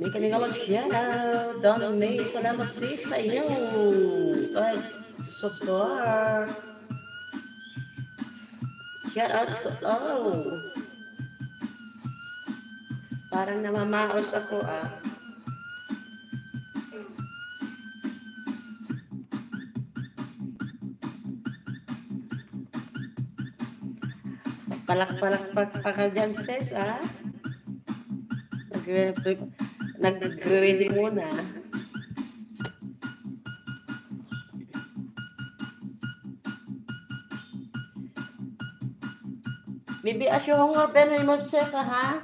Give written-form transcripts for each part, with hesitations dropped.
May kami shout-out. Don May, salamat sis sa inyong support. Shout out to all. Parang namamaos ako Palak-palak pa ka dyan, sis, Nag-ready muna. Bibi, asyo hunger, pero mo siya ka, ha?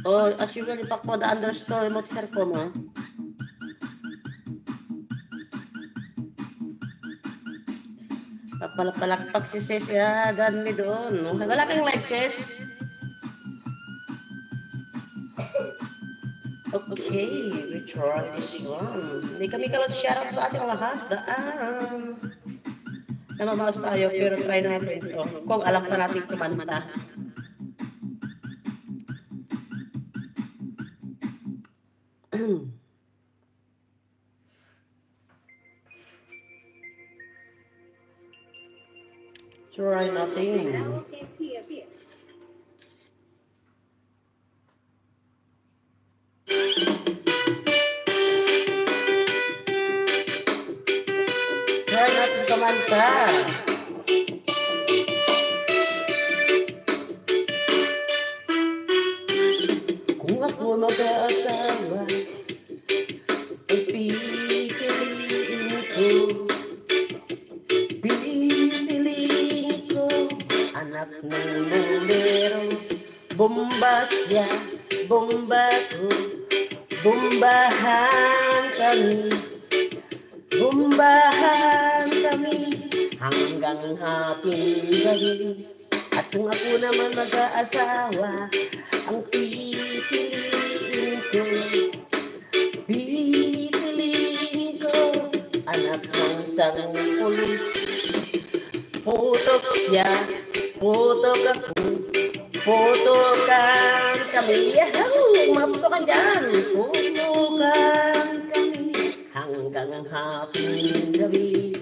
Oh, as usual, ipak po the understory mo, tikar ko mo. Papalapalakpak si sis, dan mi doon. Wala kang live, sis? Okay, we try this one. Hindi kami shoutout sa ating lahat. Namamaos tayo, pero try natin ito. Kung alam pa natin kumanta. Try natin. Try natin kumanta. Kung ako mag-aasawa, ang pipiliin ko, anak ng numero, bombasya, bombato, bombahan kami hanggang hating gabi. At kung ako naman mag-aasawa, ang pipiliin ko, anak ng isang pulis. Putok siya, putok ako, putokan kami. Yahoo! Maputokan dyan. Putokan kami hanggang hating gabi.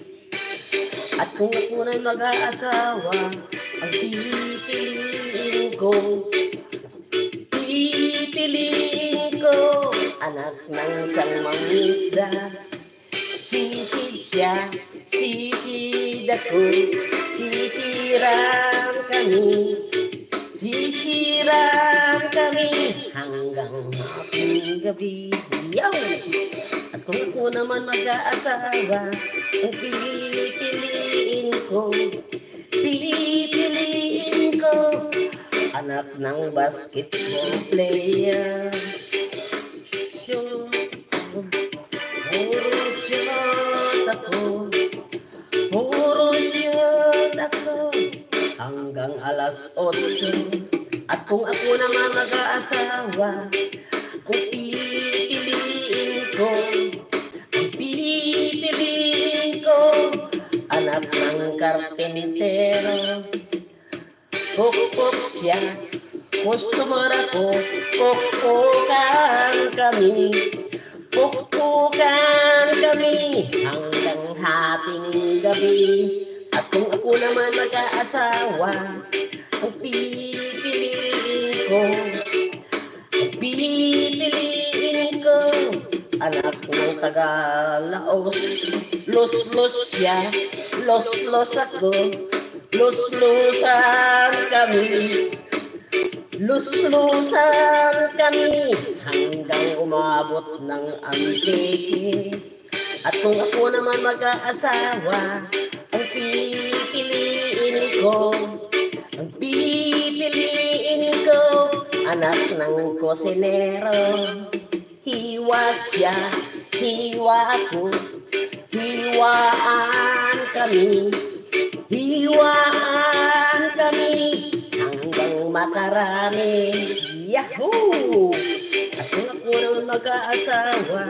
At kung ako na'y mag-aasawa, ang pipiliin ko, anak ng isang mangisda. Sisid siya, sisid ako, sisiram kami hanggang hating gabi. Yaw! At kung ako naman mag-aasawa, ang pipiliin ko, anak ng basketball player. Puro shot ako hanggang alas 8. At kung ako naman mag-aasawa, kung pipiliin ko, anak ng karpentero. Pukpok siya, customer ako, pukpukan kami hanggang hating gabi. At kung ako naman mag-aasawa, ang pipiliin ko, anak ng Tagalaos. Los siya, los ako, loslusan kami hanggang umabot ng Antique. At kung ako naman mag-aasawa, ang pipiliin ko, anak ng kosinero. Hiwa siya, hiwa ako, hiwaan kami hanggang makarami. Yahoo! At kung ako naman mag-aasawa,